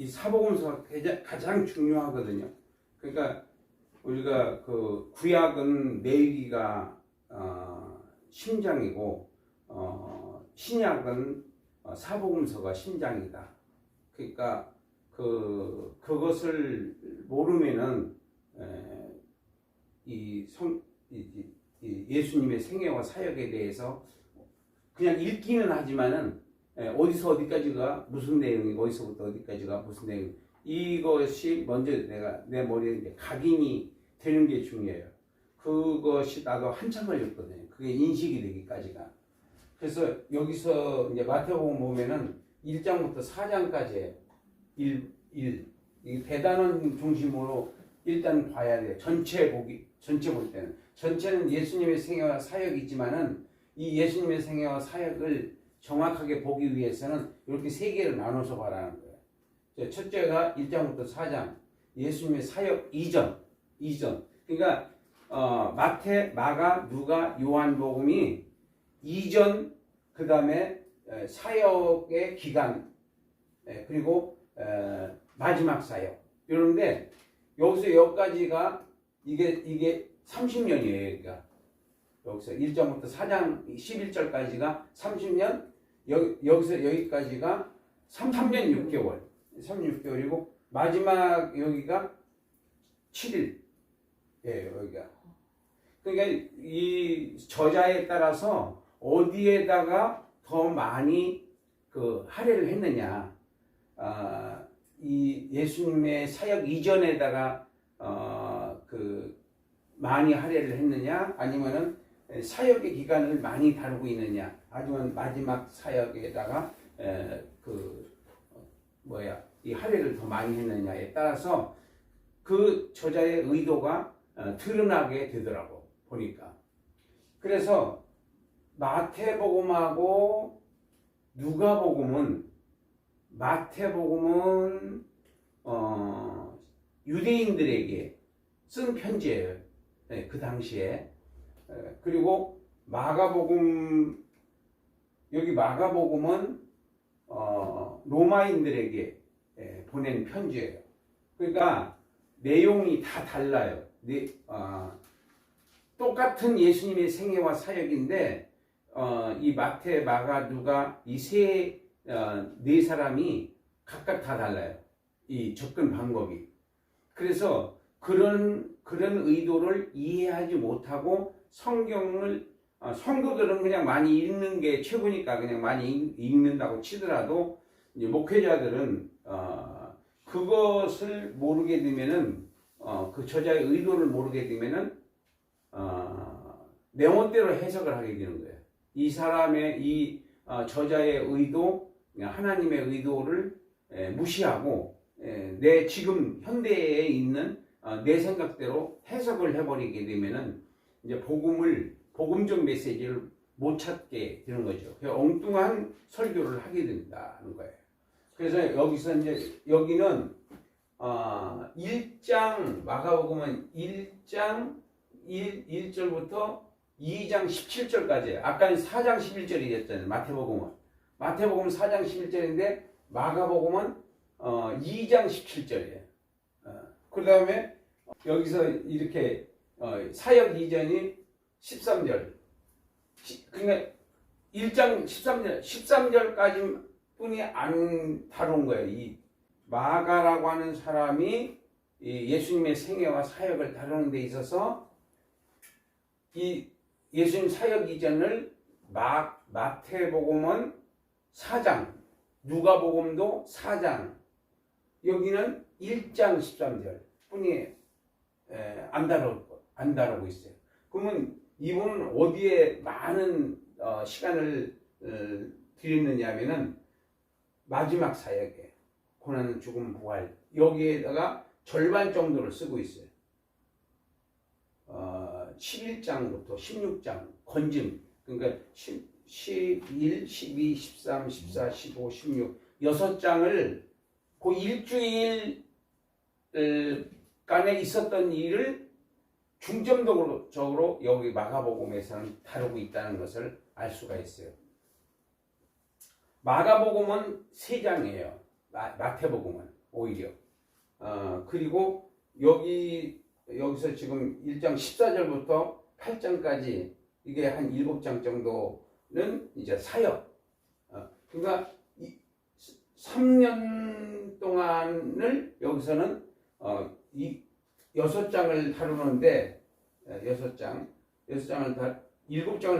이 사복음서가 가장 중요하거든요. 그러니까 우리가 그 구약은 레위기가 심장이고 신약은 사복음서가 심장이다. 그러니까 그것을 모르면은 예수님의 생애와 사역에 대해서 그냥 읽기는 하지만은 어디서 어디까지가 무슨 내용이고 어디서부터 어디까지가 무슨 내용, 이것이 먼저 내 머리에 이제 각인이 되는 게 중요해요. 그것이 나도 한참 걸렸거든요. 그게 인식이 되기까지가. 그래서 여기서 이제 마태복음 보면은 1장부터 4장까지 이 대단원 중심으로 일단 봐야 돼요. 전체 볼 때는. 전체는 예수님의 생애와 사역이지만은 이 예수님의 생애와 사역을 정확하게 보기 위해서는 이렇게 세 개로 나눠서 봐라는 거예요. 첫째가 1장부터 4장, 예수님의 사역 이전. 그러니까 마태, 마가, 누가, 요한복음이 이전, 그 다음에 사역의 기간, 그리고 마지막 사역. 이런데 여기서 여기까지가 이게 30년이에요. 여기가. 여기서 1장부터 4장 11절까지가 30년, 여기서 여기까지가 3년 6개월. 36개월이고 마지막 여기가 7일. 예, 여기가. 그러니까 이 저자에 따라서 어디에다가 더 많이 그 할애를 했느냐. 이 예수님의 사역 이전에다가 그 많이 할애를 했느냐, 아니면은 사역의 기간을 많이 다루고 있느냐, 아니면 마지막 사역에다가 이 할애를 더 많이 했느냐에 따라서 그 저자의 의도가 드러나게 되더라고 보니까. 그래서 마태복음하고 누가복음은 유대인들에게 쓴 편지예요. 그 당시에. 그리고 여기 마가복음은 로마인들에게 보낸 편지예요. 그러니까 내용이 다 달라요. 똑같은 예수님의 생애와 사역인데 이 마태, 마가, 누가 이 네 사람이 각각 다 달라요. 이 접근 방법이. 그래서 그런 의도를 이해하지 못하고 성도들은 그냥 많이 읽는 게 최고니까 그냥 많이 읽는다고 치더라도 이제 목회자들은 그것을 모르게 되면은 그 저자의 의도를 모르게 되면은 내멋대로 해석을 하게 되는 거예요. 이 사람의 이 저자의 의도, 하나님의 의도를 무시하고 내 지금 현대에 있는 내 생각대로 해석을 해버리게 되면은 이제 복음적 메시지를 못 찾게 되는 거죠. 엉뚱한 설교를 하게 된다는 거예요. 그래서 여기서 이제 여기는 1장 마가복음은 1장 1절부터 2장 17절까지. 아까는 4장 11절이었잖아요. 마태복음은 4장 11절인데 마가복음은 2장 17절이에요. 그 다음에 여기서 이렇게 사역 이전이 13절. 그러니까 1장 13절까지 뿐이 안 다룬 거예요. 이 마가라고 하는 사람이 예수님의 생애와 사역을 다루는 데 있어서 이 예수님 사역 이전을 마태복음은 4장, 누가복음도 4장, 여기는 1장 13절 뿐이 안 다루고 있어요. 그러면 이분은 어디에 많은 시간을 들였느냐 하면은 마지막 사역에, 고난, 죽음, 부활, 여기에다가 절반 정도를 쓰고 있어요. 11장부터 16장 건증, 그러니까 11, 12, 13, 14, 15, 16 6장을 그 일주일 간에 있었던 일을 중점적으로 여기 마가복음에서는 다루고 있다는 것을 알 수가 있어요. 마가복음은 3장이에요. 마태복음은. 오히려. 그리고 여기서 지금 1장 14절부터 8장까지 이게 한 7장 정도는 이제 사역. 그러니까 3년 동안을 여기서는 이 6장을 다루는데 7장을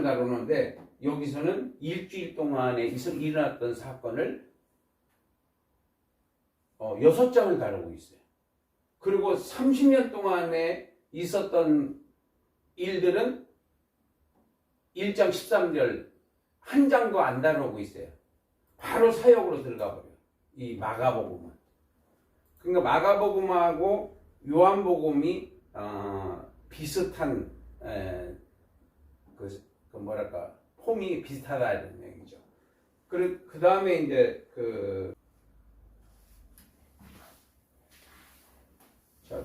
다루는데 여기서는 일주일 동안에 일어났던 사건을 6장을 다루고 있어요. 그리고 30년 동안에 있었던 일들은 1장 13절 한 장도 안 다루고 있어요. 바로 사역으로 들어가 버려요. 이 마가복음은. 그러니까 마가복음하고 요한복음이 비슷한 폼이 비슷하다는 얘기죠. 그 다음에 이제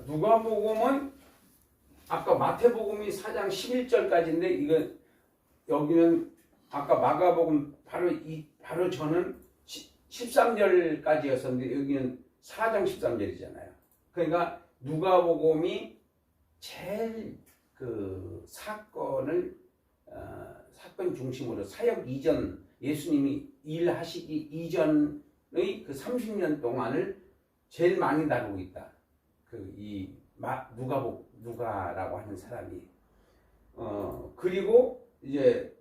누가복음은 아까 마태복음이 4장 11절까지인데 여기는 아까 마가복음 바로 저는 13절까지였었는데 여기는 4장 13절이잖아요. 그러니까 누가복음이 제일 사건 중심으로 사역 이전 예수님이 일하시기 이전의 30년 동안을 제일 많이 다루고 있다. 누가라고 하는 사람이. 그리고 이제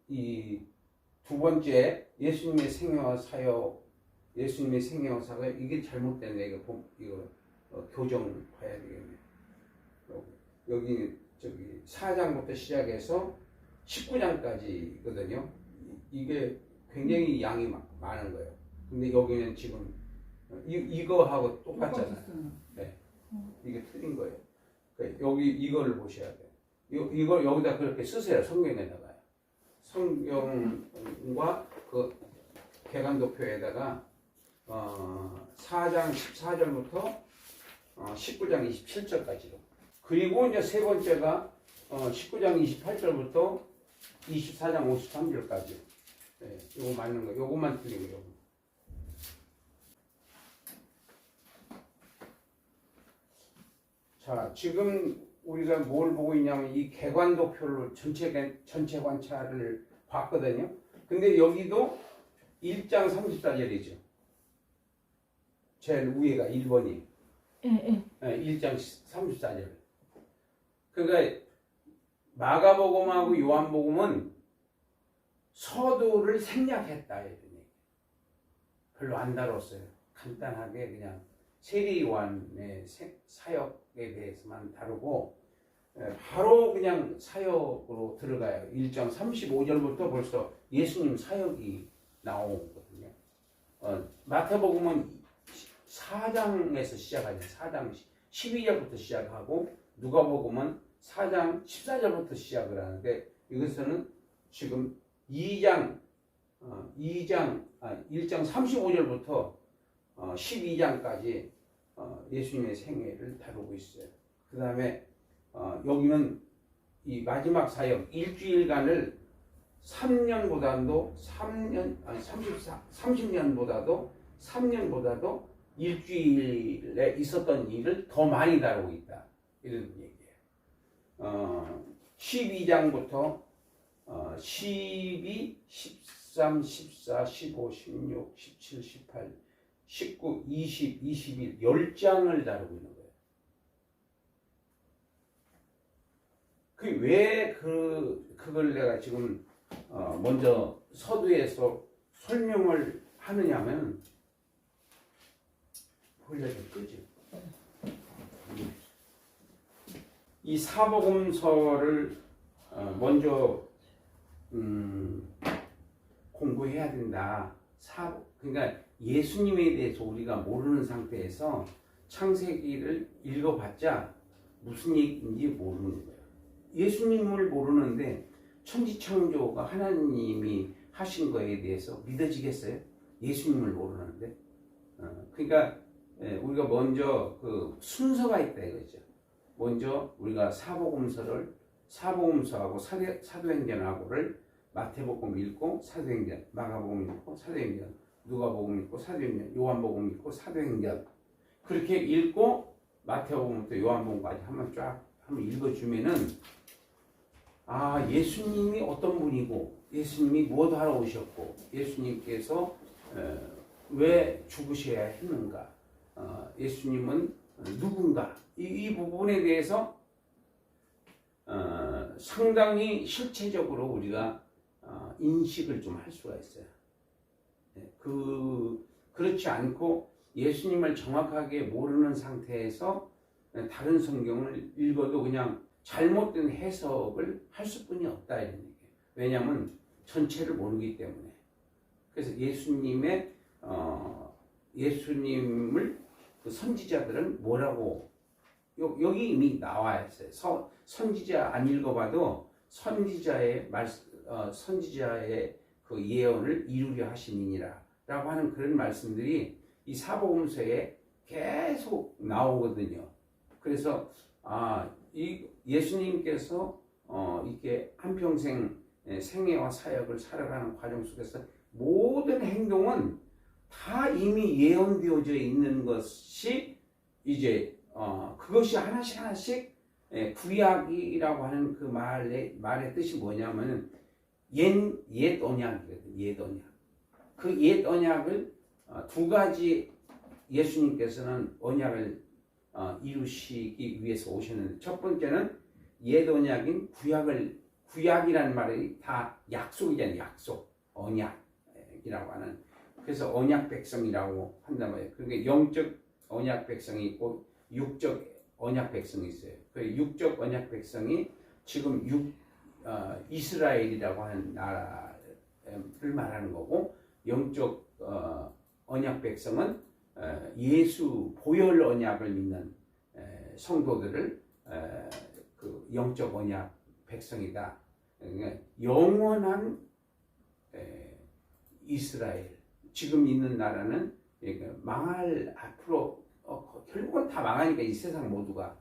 이 두 번째 예수님의 생애와 사역, 이게 잘못됐네. 이거 교정 봐야 되겠네. 여기 4장부터 시작해서 19장까지거든요. 이게 굉장히 양이 많은 거예요. 근데 여기는 지금 이거하고 똑같잖아요. 네. 이게 틀린 거예요. 여기 이거를 보셔야 돼요. 이걸 여기다 그렇게 쓰세요. 성경에다가요. 성경과 개관도표에다가 4장 14절부터 19장 27절까지로. 그리고 이제 세 번째가 19장 28절부터 24장 53절까지. 네, 요거 맞는 거. 요것만 틀리고 요거. 자, 지금 우리가 뭘 보고 있냐면 이 개관도표를 전체 관찰을 봤거든요. 근데 여기도 1장 34절이죠. 제일 위에가 1번이. 네, 1장 34절. 그러니까 마가복음하고 요한복음은 서두를 생략했다 이런 얘기. 별로 안 다뤘어요. 간단하게 그냥 세리 요한의 사역에 대해서만 다루고 바로 그냥 사역으로 들어가요. 1장 35절부터 벌써 예수님 사역이 나오거든요. 마태복음은 4장에서 시작하죠. 4장 12절부터 시작하고 누가복음은 4장 14절부터 시작을 하는데 이것은 지금 1장 35절부터 12장까지 예수님의 생애를 다루고 있어요. 그 다음에 여기는 이 마지막 사역 일주일간을 30년보다도 일주일에 있었던 일을 더 많이 다루고 있다. 이런 얘기예요. 12장부터 12, 13, 14, 15, 16, 17, 18, 19, 20, 21, 10장을 다루고 있는 거예요. 그걸 내가 지금 먼저 서두에서 설명을 하느냐면 보려면 끄죠. 이 사복음서를 먼저 공부해야 된다. 그러니까 예수님에 대해서 우리가 모르는 상태에서 창세기를 읽어봤자 무슨 얘기인지 모르는 거예요. 예수님을 모르는데 천지창조가 하나님이 하신 거에 대해서 믿어지겠어요? 예수님을 모르는데. 그러니까 우리가 먼저 그 순서가 있다 이거죠. 먼저 우리가 사복음서하고 사도행전하고를 마태복음 읽고 사도행전, 마가복음 읽고 사도행전 누가복음 읽고 사도행전, 요한복음 읽고 사도행전 그렇게 읽고 마태복음부터 요한복음까지 한번 읽어주면은 아 예수님이 어떤 분이고 예수님이 무엇 하러 오셨고 예수님께서 왜 죽으셔야 했는가 예수님은 누군가 이 부분에 대해서 상당히 실체적으로 우리가 인식을 좀 할 수가 있어요. 그렇지 않고 예수님을 정확하게 모르는 상태에서 다른 성경을 읽어도 그냥 잘못된 해석을 할 수뿐이 없다 이런 얘기예요. 왜냐하면 전체를 모르기 때문에. 그래서 예수님을 그 선지자들은 뭐라고 여기 이미 나와 있어요. 선지자 안 읽어봐도 선지자의 그 예언을 이루려 하심이니라라고 하는 그런 말씀들이 이 사복음서에 계속 나오거든요. 그래서 이 예수님께서 이렇게 한평생 생애와 사역을 살아가는 과정 속에서 모든 행동은 다 이미 예언되어져 있는 것이 이제 그것이 하나씩 구약이라고 하는 그 말의 뜻이 뭐냐면은 옛 언약이거든. 옛 언약. 그 옛 언약을 두 가지 예수님께서는 언약을 이루시기 위해서 오셨는데 첫 번째는 옛 언약인 구약이라는 말이 다 약속이잖아요. 약속, 언약이라고 하는. 그래서 언약 백성이라고 한단 말이에요. 그러니까 영적 언약 백성이 있고 육적 언약 백성이 있어요. 그 육적 언약 백성이 지금 이스라엘이라고 하는 나라를 말하는 거고 영적 언약 백성은 예수 보혈 언약을 믿는 성도들을 그 영적 언약 백성이다. 그러니까 영원한 이스라엘 지금 있는 나라는 망할 앞으로 결국은 다 망하니까 이 세상 모두가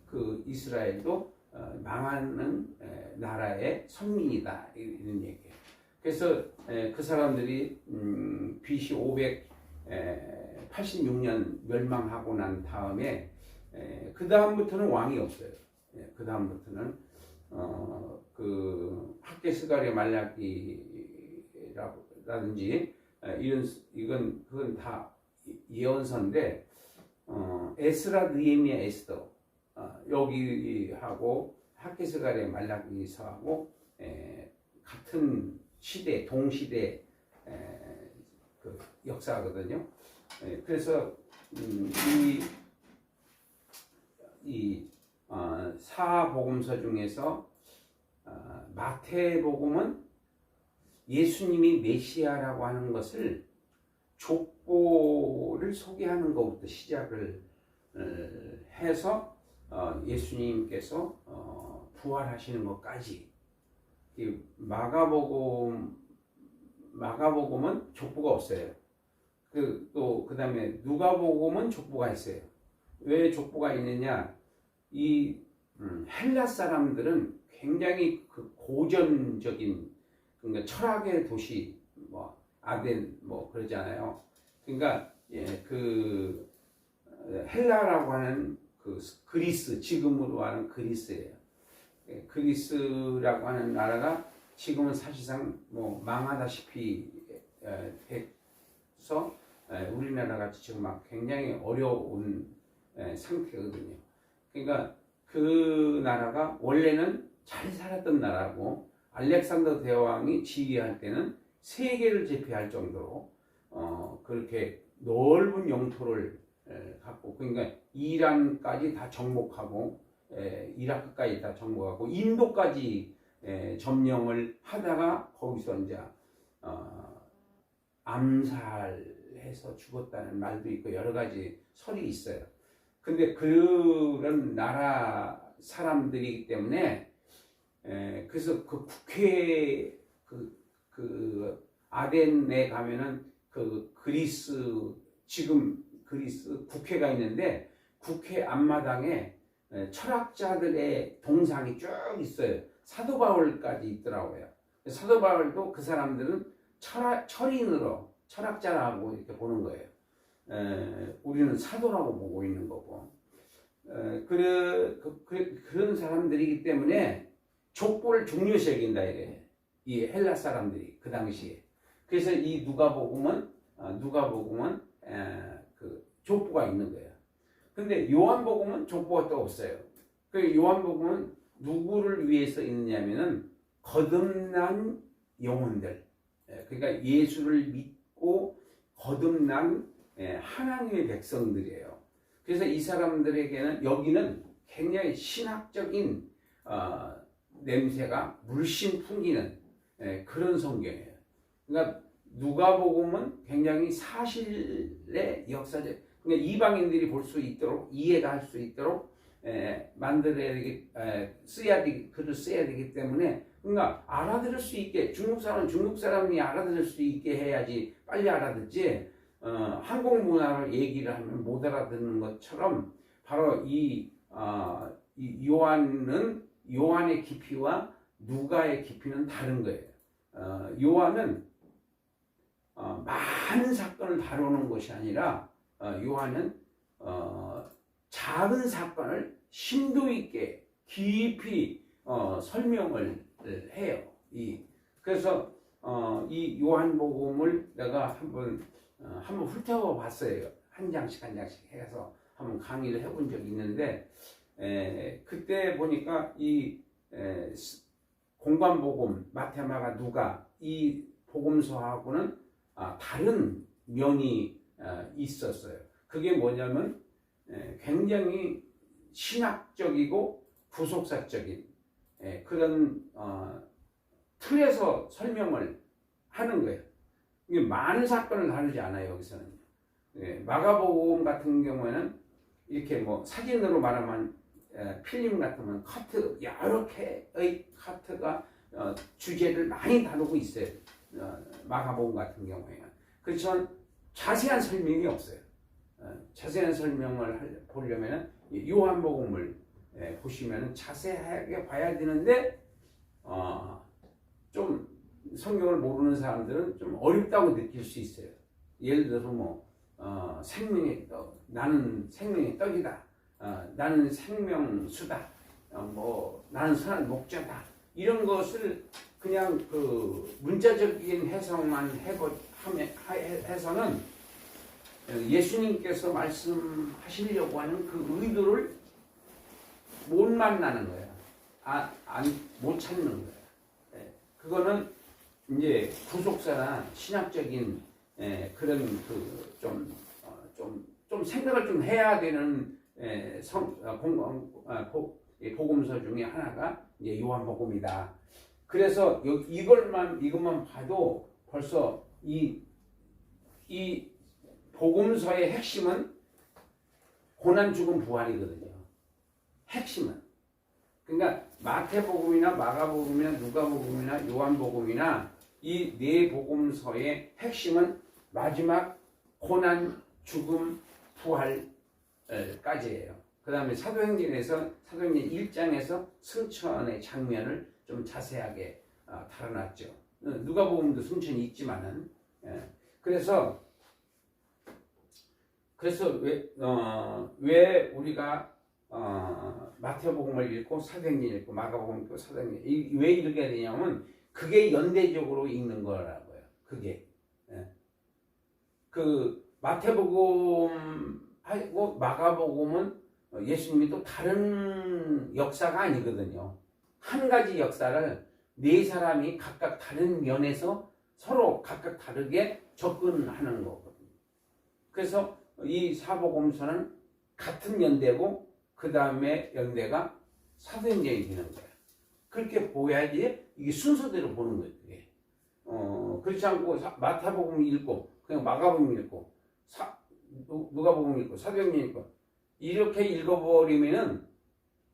그 이스라엘도 망하는 나라의 선민이다 이런 얘기예요. 그래서 그 사람들이 BC 586년 멸망하고 난 다음에 그 다음부터는 왕이 없어요. 그 다음부터는 그 학개스가랴 말라기라든지 그건 다 예언서인데 에스라 느헤미야 에스더 여기하고 학개스가랴 말라기서하고 같은 시대 동시대 그 역사거든요. 그래서 이 사복음서 중에서 마태복음은 예수님이 메시아라고 하는 것을 족보를 소개하는 것부터 시작을 해서 예수님께서 부활하시는 것까지 마가복음은 족보가 없어요. 그 다음에 누가복음은 족보가 있어요. 왜 족보가 있느냐? 이 헬라 사람들은 굉장히 그 고전적인 그러니까 철학의 도시 뭐 아덴 뭐 그러잖아요. 그러니까 그 헬라라고 하는 그 그리스 지금으로 하는 그리스예요. 그리스라고 하는 나라가 지금은 사실상 뭐 망하다시피 해서 우리나라 같이 지금 막 굉장히 어려운 상태거든요. 그러니까 그 나라가 원래는 잘 살았던 나라고 알렉산더 대왕이 지휘할 때는 세계를 제패할 정도로 그렇게 넓은 영토를 갖고 그러니까 이란까지 다 정복하고 이라크까지 다 정복하고 인도까지 점령을 하다가 거기서 이제 암살해서 죽었다는 말도 있고 여러 가지 설이 있어요. 근데 그런 나라 사람들이기 때문에 그래서 그 국회 그 아덴에 가면은 그 지금 그리스 국회가 있는데 국회 앞마당에 철학자들의 동상이 쭉 있어요. 사도 바울까지 있더라고요. 사도 바울도 그 사람들은 철인으로 철학자라고 이렇게 보는 거예요. 우리는 사도라고 보고 있는 거고. 그런 사람들이기 때문에 족보를 중요시 여긴다 이래. 이 헬라 사람들이 그 당시에. 그래서 이 누가복음은 그 족보가 있는 거예요. 근데 요한복음은 족보가 또 없어요. 그 요한복음은 누구를 위해서 있느냐면은 거듭난 영혼들, 그러니까 예수를 믿고 거듭난 하나님의 백성들이에요. 그래서 이 사람들에게는 여기는 굉장히 신학적인 냄새가 물씬 풍기는 그런 성경이에요. 그러니까 누가복음은 굉장히 사실의 역사적, 그러니까 이방인들이 볼 수 있도록 이해가 할 수 있도록 만들어야 되기, 글을 써야 되기 때문에, 그러니까 알아들을 수 있게, 중국 사람이 알아들을 수 있게 해야지 빨리 알아듣지. 한국 문화를 얘기를 하면 못 알아듣는 것처럼 바로 이 요한의 깊이와 누가의 깊이는 다른 거예요. 요한은 많은 사건을 다루는 것이 아니라 요한은 작은 사건을 심도 있게 깊이 설명을 해요. 그래서 이 요한복음을 내가 한번 훑어봤어요. 한 장씩 해서 한번 강의를 해본 적이 있는데, 그때 보니까 이 공관복음, 마태, 마가, 누가 이 복음서하고는 다른 면이 있었어요. 그게 뭐냐면 굉장히 신학적이고 구속사적인 그런 틀에서 설명을 하는 거예요. 이게 많은 사건을 다루지 않아요. 여기서는 마가복음 같은 경우에는 이렇게 뭐 사진으로 말하면 필름 같으면 커트, 여러 개의 커트가 주제를 많이 다루고 있어요. 마가복음 같은 경우에는. 그렇지만 자세한 설명이 없어요. 자세한 설명을 보려면 요한복음을 보시면 자세하게 봐야 되는데, 좀 성경을 모르는 사람들은 좀 어렵다고 느낄 수 있어요. 예를 들어서 생명의 떡, 나는 생명의 떡이다, 나는 생명수다, 나는 선한 목자다, 이런 것을 그냥 그 문자적인 해석만 해서는 예수님께서 말씀하시려고 하는 그 의도를 못 만나는 거예요. 못 찾는 거예요. 그거는 이제 구속사나 신학적인 그런 좀 생각을 좀 해야 되는 복음서 중에 하나가 이제 요한복음이다. 그래서 이것만 봐도 벌써 이 복음서의 핵심은 고난 죽음 부활이거든요. 핵심은. 그러니까 마태복음이나 마가복음이나 누가복음이나 요한복음이나 이 네 복음서의 핵심은 마지막 고난 죽음 부활까지예요. 그 다음에 사도행전 1장에서 승천의 장면을 좀 자세하게 다뤄놨죠. 누가복음도 승천이 있지만은. 그래서 왜 우리가 마태복음을 읽고 사도행전 읽고 마가복음 읽고 사도행전 왜 이렇게 되냐면 그게 연대적으로 읽는 거라고요. 그게 그 마태복음하고 마가복음은 예수님이 또 다른 역사가 아니거든요. 한 가지 역사를 네 사람이 각각 다른 면에서 서로 각각 다르게 접근하는 거거든요. 그래서 이 사복음서는 같은 연대고 그 다음에 연대가 사도행전이 되는 거예요. 그렇게 보야지 이게 순서대로 보는 거예요. 그게. 그렇지 않고 마태복음 읽고 그냥 마가복음 읽고 누가복음 읽고 사도행전 읽고 이렇게 읽어버리면은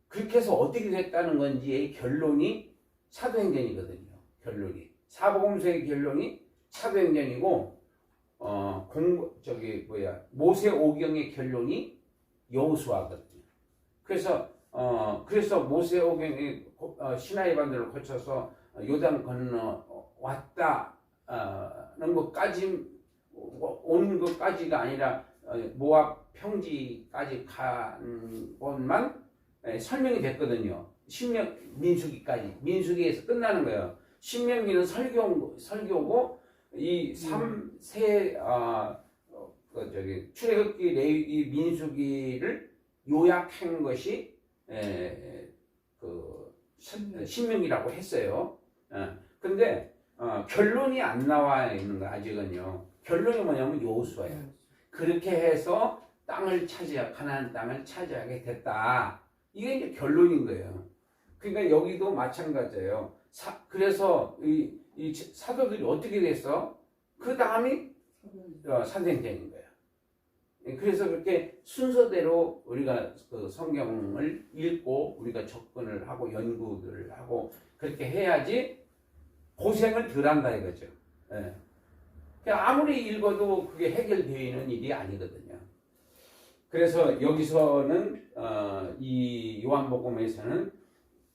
그렇게 해서 어떻게 됐다는 건지의 결론이 사도행전이거든요. 결론이 사복음서의 결론이 사도행전이고 모세오경의 결론이 여호수아거든요. 그래서 모세오경이 시나이 반도를 거쳐서 요단 건너 왔다는 것까지 온 것까지가 아니라 모압 평지까지 간 것만 설명이 됐거든요. 민수기까지. 민수기에서 끝나는 거예요. 신명기는 설교고 이 3세 출애굽기, 레위기, 민수기를 요약한 것이 신명기라고 했어요. 근데 결론이 안 나와 있는 거 아직은요. 결론이 뭐냐면 여호수아예요. 그렇게 해서 가나안 땅을 차지하게 됐다. 이게 이제 결론인 거예요. 그러니까 여기도 마찬가지예요. 그래서 이 사도들이 어떻게 됐어? 그 다음이 사도행전인 거예요. 그래서 그렇게 순서대로 우리가 그 성경을 읽고 우리가 접근을 하고 연구를 하고 그렇게 해야지 고생을 덜 한다 이거죠. 아무리 읽어도 그게 해결되어 있는 일이 아니거든요. 그래서 여기서는 이 요한복음에서는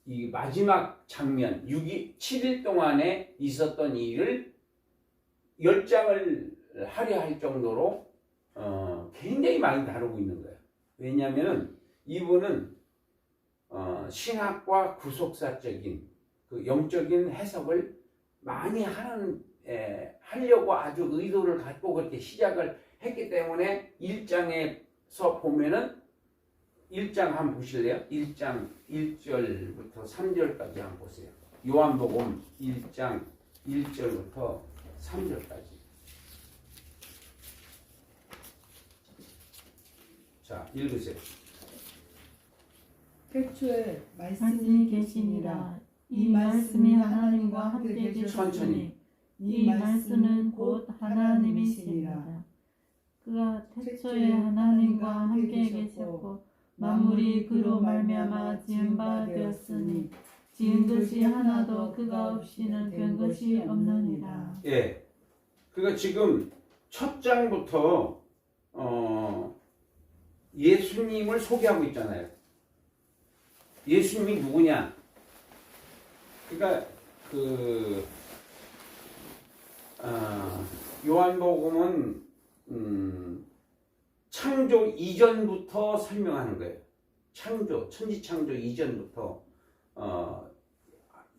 이 마지막 장면 7일 동안에 있었던 일을 10장을 하려 할 정도로 굉장히 많이 다루고 있는 거예요. 왜냐하면 이분은 신학과 구속사적인 그 영적인 해석을 많이 하려고 아주 의도를 갖고 그렇게 시작을 했기 때문에 1장에서 보면은 1장 한번 보실래요? 1장 1절부터 3절까지 한번 보세요. 요한복음 1장 1절부터 3절까지. 자, 읽으세요. 태초에 말씀이 계시니라. 이 말씀이 하나님과 함께 계셨으니 이 말씀은 곧 하나님이시니라. 그가 태초에 하나님과 함께 계셨고 만물이 그로 말미암아 지은 바 되었으니 지은 것이 하나도 그가 없이는 된 것이 없느니라. 예. 그러니까 지금 첫 장부터 예수님을 소개하고 있잖아요. 예수님이 누구냐? 그러니까 요한복음은 창조 이전부터 설명하는 거예요. 천지창조 이전부터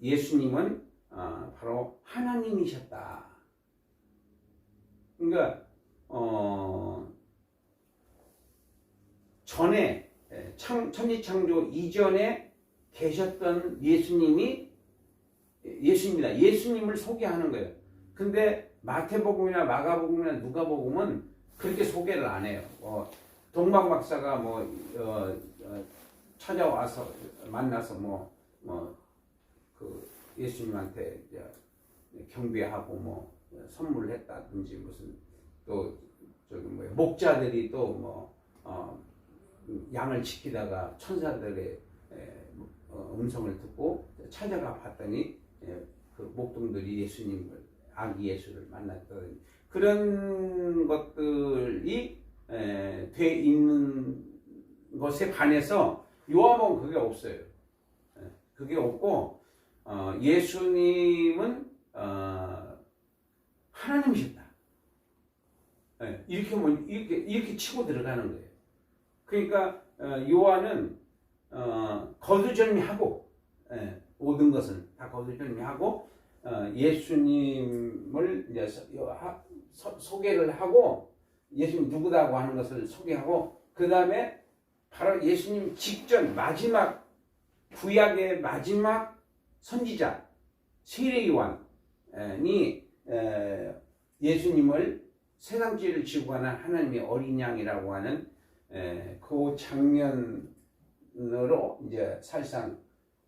예수님은 바로 하나님이셨다. 그러니까 전에 천지창조 이전에 계셨던 예수님이 예수입니다. 예수님을 소개하는 거예요. 근데 마태복음이나 마가복음이나 누가복음은 그렇게 소개를 안 해요. 동방 박사가 찾아와서 만나서 그 예수님한테 경배하고 선물을 했다든지 무슨 또 목자들이 또 양을 지키다가 천사들의 음성을 듣고 찾아가 봤더니 그 목동들이 아기 예수를 만났던 그런 것들이 돼 있는 것에 반해서 요한복음은 그게 없어요. 그게 없고 예수님은 하나님이셨다. 이렇게 치고 들어가는 거예요. 그러니까 요한은 거두절미하고 모든 것은 다 거두절미하고 예수님을 이제 소개를 하고 예수님 누구다고 하는 것을 소개하고 그 다음에 바로 예수님 직전 마지막 구약의 마지막 선지자 세례 요한이 예수님을 세상 죄를 지고 가는 하나님의 어린 양이라고 하는 그 장면으로 이제 사실상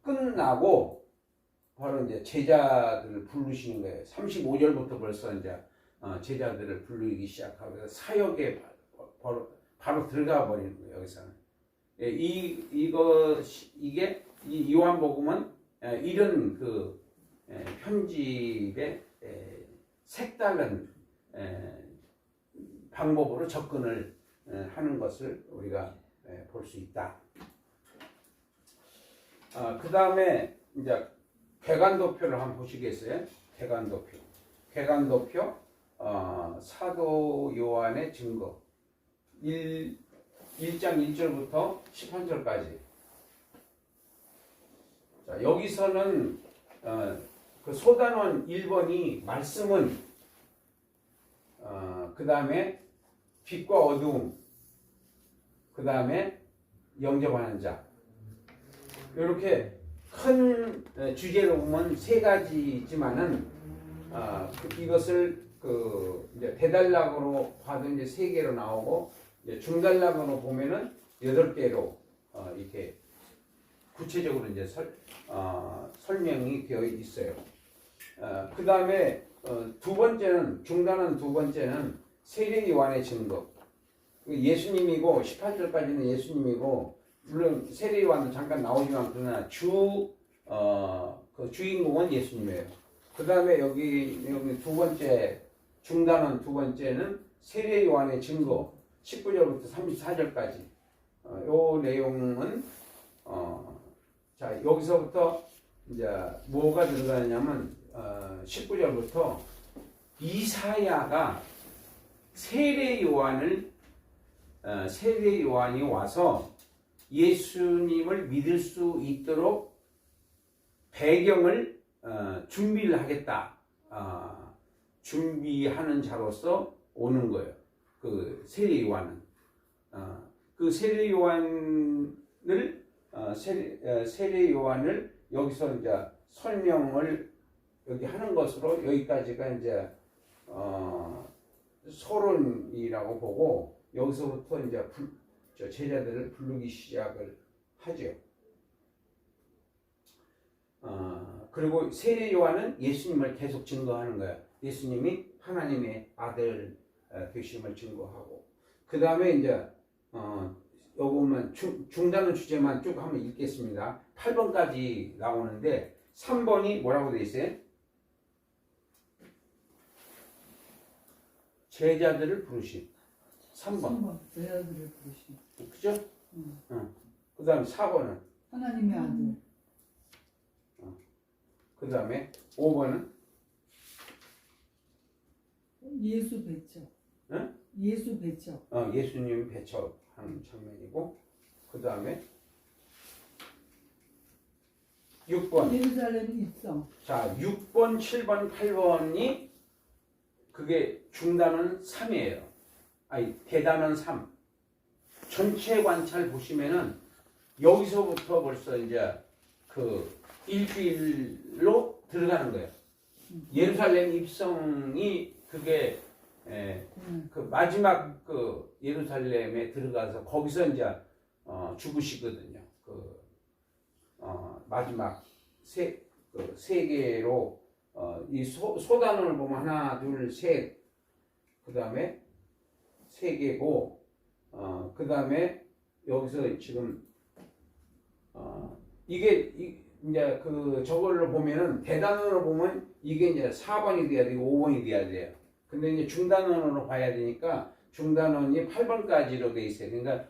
끝나고 바로 이제 제자들을 부르시는 거예요. 35절부터 벌써 이제 제자들을 부르기 시작하고 사역에 바로 들어가 버리는 거예요. 여기서는 이게 이 요한복음은 이런 그 편집의 색다른 방법으로 접근을 하는 것을 우리가 볼 수 있다. 그 다음에 이제 객관도표를 한번 보시겠어요? 객관도표. 사도 요한의 증거 1장 1절부터 11절까지. 자, 여기서는 그 소단원 1번이 말씀은 그 다음에 빛과 어두움, 그 다음에 영접하는 자, 이렇게 큰 주제로 보면 세 가지지만은 이것을 이제 대단락으로 봐도 이제 세 개로 나오고, 이제 중단락으로 보면은 8개로 이렇게 구체적으로 이제 설명이 되어 있어요. 그 다음에 두 번째는, 중단은 두 번째는 세례 요한의 증거. 예수님이고 18절까지는 예수님이고, 물론 세례 요한도 잠깐 나오지만 그러나 그 주인공은 예수님이에요. 그 다음에 여기 두 번째, 중단은 두 번째는 세례 요한의 증거 19절부터 34절까지. 요 내용은 자, 여기서부터 이제 뭐가 들어가냐면 19절부터 이사야가 세례 요한이 와서 예수님을 믿을 수 있도록 배경을 준비를 하겠다. 준비하는 자로서 오는 거예요. 그 세례 요한은. 그 세례 요한을 여기서 이제 설명을 여기 하는 것으로, 여기까지가 이제 서론이라고 보고, 여기서부터 이제 제자들을 부르기 시작을 하죠. 그리고 세례 요한은 예수님을 계속 증거하는 거예요. 예수님이 하나님의 아들 되심을 증거하고, 그 다음에 이제 요거만 중단의 주제만 쭉 한번 읽겠습니다. 8번까지 나오는데 3번이 뭐라고 되어 있어요? 제자들을 부르심. 3번. 제자들을 부르심. 그죠? 그 다음에 4번은 하나님의 아들. 그 다음에 5번은 예수 배척. 응? 예수 배척. 예수님 배척하는 장면이고, 그 다음에 6번. 예루살렘 입성. 자, 6번, 7번, 8번이 그게 중단은 3이에요. 아니, 대단은 3. 전체 관찰 보시면은 여기서부터 벌써 이제 그 일주일로 들어가는 거예요. 예루살렘 입성이 그게 그 마지막 그 예루살렘에 들어가서 거기서 이제 죽으시거든요. 그 마지막 세 개로 이 소단원을 보면 하나, 둘, 셋, 그 다음에 세 개고, 그 다음에 여기서 지금 이게 이제 그 저거를 보면은 대단원으로 보면 이게 이제 4번이 돼야 되고 5번이 돼야 돼요. 근데 이제 중단원으로 봐야 되니까 중단원이 8번까지로 돼 있어요. 그러니까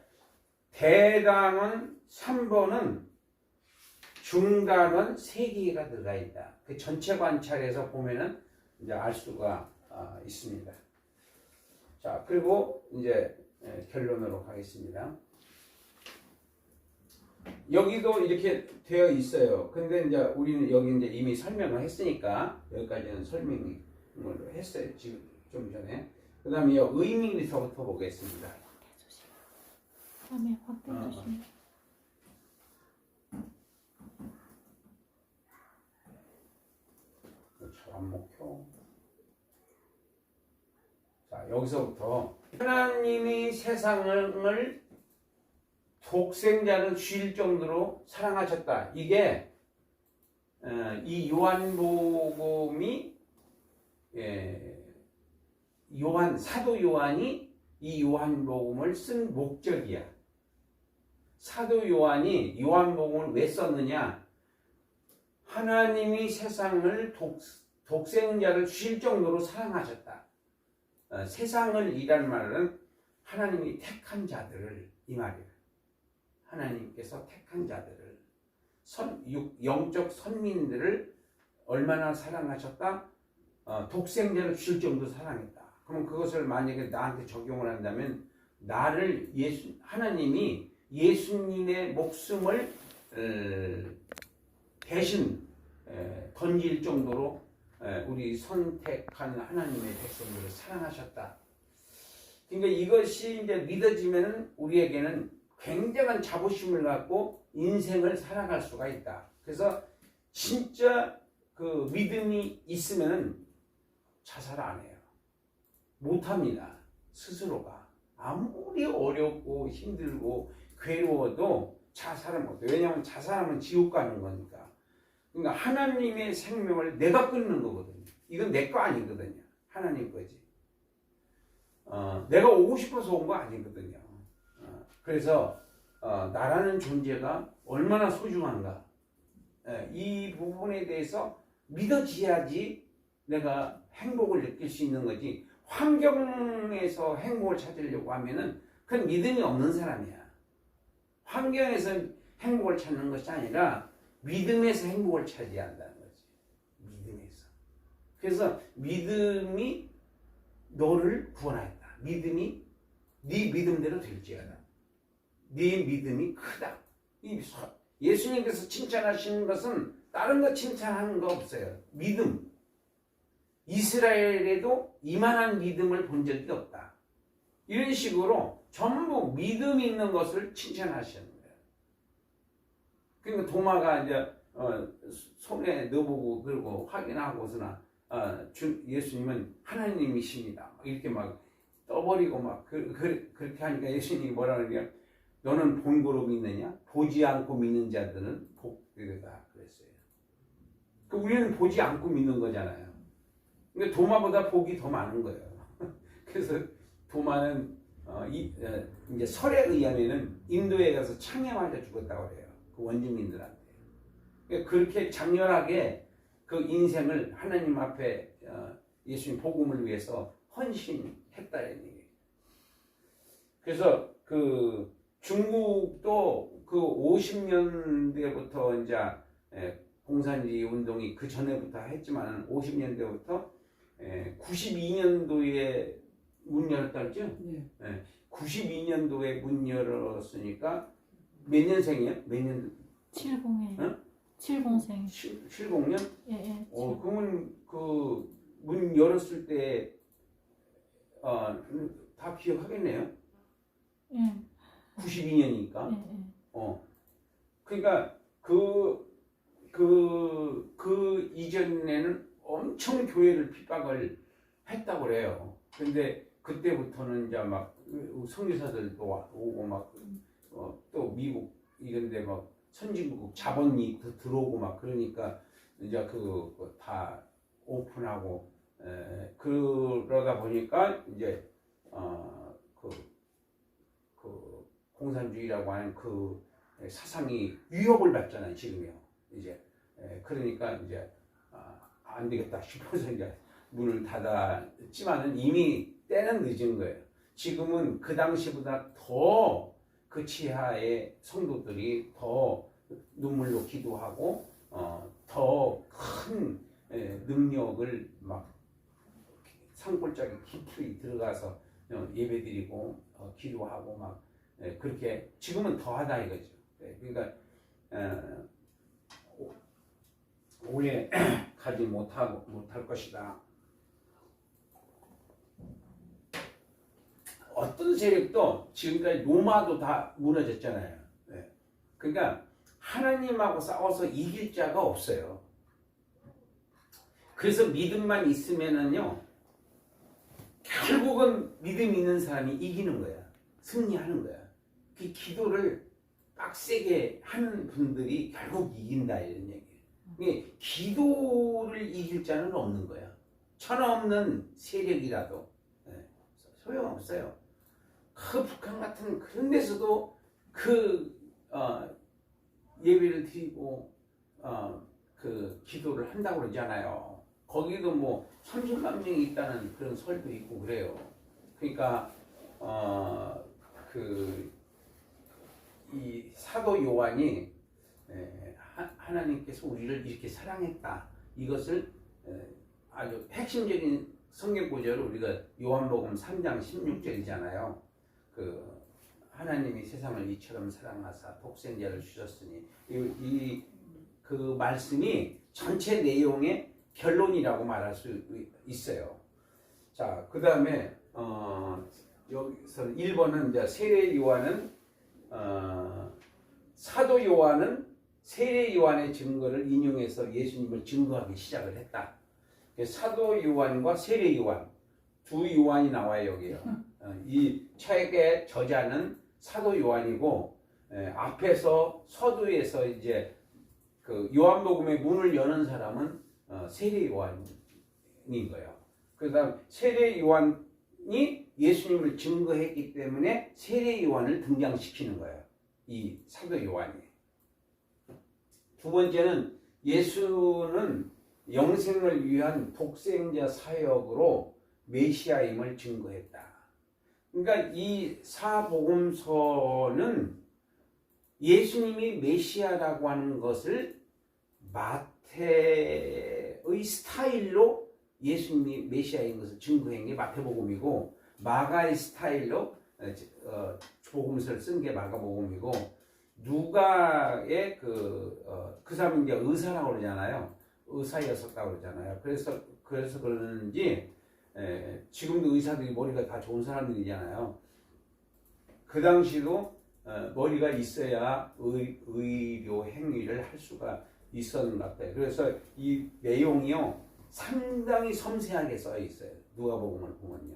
대단원 3번은 중단원 3개가 들어가 있다. 그 전체 관찰에서 보면은 이제 알 수가 있습니다. 자, 그리고 이제 결론으로 가겠습니다. 여기도 이렇게 되어 있어요. 근데 이제 우리는 여기 이제 이미 설명을 했으니까 여기까지는 설명을 했어요. 지금 좀 전에. 그 다음에 의미부터 보겠습니다. 다음에 확대 조심. 잘 안 먹혀. 자, 여기서부터 하나님이 세상을 독생자를 주실 정도로 사랑하셨다. 이게 이 요한복음이 사도 요한이 이 요한복음을 쓴 목적이야. 사도 요한이 요한복음을 왜 썼느냐? 하나님이 세상을 독생자를 주실 정도로 사랑하셨다. 세상을 이란 말은 하나님이 택한 자들을, 이 말이야. 하나님께서 택한 자들을, 영적 선민들을 얼마나 사랑하셨다? 독생자를 주실 정도 사랑했다. 그럼 그것을 만약에 나한테 적용을 한다면 나를 하나님이 예수님의 목숨을 대신 던질 정도로 우리 선택한 하나님의 백성들을 사랑하셨다. 그러니까 이것이 이제 믿어지면 우리에게는 굉장한 자부심을 갖고 인생을 살아갈 수가 있다. 그래서 진짜 그 믿음이 있으면 자살 안 해요. 못합니다. 스스로가. 아무리 어렵고 힘들고 괴로워도 자살을 못해요. 왜냐하면 자살하면 지옥 가는 거니까. 그러니까 하나님의 생명을 내가 끊는 거거든요. 이건 내 거 아니거든요. 하나님 거지. 내가 오고 싶어서 온 거 아니거든요. 그래서 나라는 존재가 얼마나 소중한가. 이 부분에 대해서 믿어지야지 내가 행복을 느낄 수 있는 거지. 환경에서 행복을 찾으려고 하면은 그건 믿음이 없는 사람이야. 환경에서 행복을 찾는 것이 아니라 믿음에서 행복을 찾아야 한다는 거지. 믿음에서. 그래서 믿음이 너를 구원하였다. 믿음이 네 믿음대로 될지어다. 네 믿음이 크다. 예수님께서 칭찬하시는 것은 다른 거 칭찬하는 거 없어요. 믿음. 이스라엘에도 이만한 믿음을 본 적이 없다. 이런 식으로 전부 믿음 있는 것을 칭찬하시는 거예요. 그러니까 도마가 이제 손에 넣어보고 그리고 확인하고서나 예수님은 하나님이십니다. 이렇게 막 떠버리고 막 그렇게 하니까 예수님이 뭐라 그러냐? 너는 본고로 믿느냐? 보지 않고 믿는 자들은 복되다 그랬어요. 우리는 보지 않고 믿는 거잖아요. 그러니까 도마보다 복이 더 많은 거예요. 그래서 도마는 이제 설에 의하면은 인도에 가서 창에 맞아 죽었다고 그래요. 그 원주민들한테. 그러니까 그렇게 장렬하게 그 인생을 하나님 앞에 예수님 복음을 위해서 헌신했다는 얘기예요. 그래서 그 중국도 그 50년대부터 이제 공산주의 운동이 그 전에부터 했지만 50년대부터 92년도에 문 열었다 그랬죠? 네. 92년도에 문 열었으니까 몇 년생이에요? 몇 년? 70에. 응? 70생. 70년? 예. 그러면 그 문 열었을 때 다 기억하겠네요. 예. 92년이니까. 예. 그러니까 그 이전에는 엄청 교회를 핍박을 했다고 그래요. 근데 그때부터는 이제 막 선교사들도 오고 막 또 미국 이런데 막 선진국 자본이 들어오고 막 그러니까 이제 다 오픈하고 그러다 보니까 이제 그 공산주의라고 하는 그 사상이 위협을 받잖아요 지금요. 이제 그러니까 이제 안 되겠다 싶어서 이제 문을 닫았지만은 이미 때는 늦은 거예요. 지금은 그 당시보다 더 그 치하의 성도들이 더 눈물로 기도하고 더 큰 능력을 막 산골짜기 깊이 들어가서 예배드리고 기도하고 막 그렇게 지금은 더하다 이거죠. 그러니까 오래 가지 못할 것이다. 어떤 세력도 지금까지 로마도 다 무너졌잖아요. 그러니까 하나님하고 싸워서 이길 자가 없어요. 그래서 믿음만 있으면은요, 결국은 믿음 있는 사람이 이기는 거야. 승리하는 거야. 그 기도를 빡세게 하는 분들이 결국 이긴다 이런 얘기예요. 기도를 이길 자는 없는 거야. 천하없는 세력이라도 소용없어요. 그 북한 같은 그런 데서도 예배를 드리고 그 기도를 한다고 그러잖아요. 거기도 뭐 30만 명이 있다는 그런 설도 있고 그래요. 그러니까 이 사도 요한이 하나님께서 우리를 이렇게 사랑했다 이것을 아주 핵심적인 성경 구절을 우리가 요한복음 3장 16절이잖아요. 그 하나님이 세상을 이처럼 사랑하사 독생자를 주셨으니 그 말씀이 전체 내용의 결론이라고 말할 수 있어요. 자, 그 다음에 여기서 1번은 이제 세례 요한은 사도 요한은 세례 요한의 증거를 인용해서 예수님을 증거하기 시작을 했다. 사도 요한과 세례 요한 두 요한이 나와요 여기요. 이 책의 저자는 사도 요한이고 앞에서 서두에서 이제 그 요한복음의 문을 여는 사람은 세례 요한인 거예요. 그다음 세례 요한이 예수님을 증거했기 때문에 세례 요한을 등장시키는 거예요. 이 사도 요한이. 두 번째는 예수는 영생을 위한 독생자 사역으로 메시아임을 증거했다. 그러니까 이 사복음서는 예수님이 메시아라고 하는 것을 마태의 스타일로 예수님이 메시아인 것을 증거한 게 마태복음이고, 마가의 스타일로 복음서를 쓴 게 마가복음이고, 누가의 그 사람은 이제 의사라고 그러잖아요. 의사였었다고 그러잖아요. 그래서 그러는지 지금도 의사들이 머리가 다 좋은 사람들이잖아요. 그 당시도 머리가 있어야 의료 행위를 할 수가 있었는 것 같아요. 그래서 이 내용이요 상당히 섬세하게 써 있어요. 누가복음을 보면요,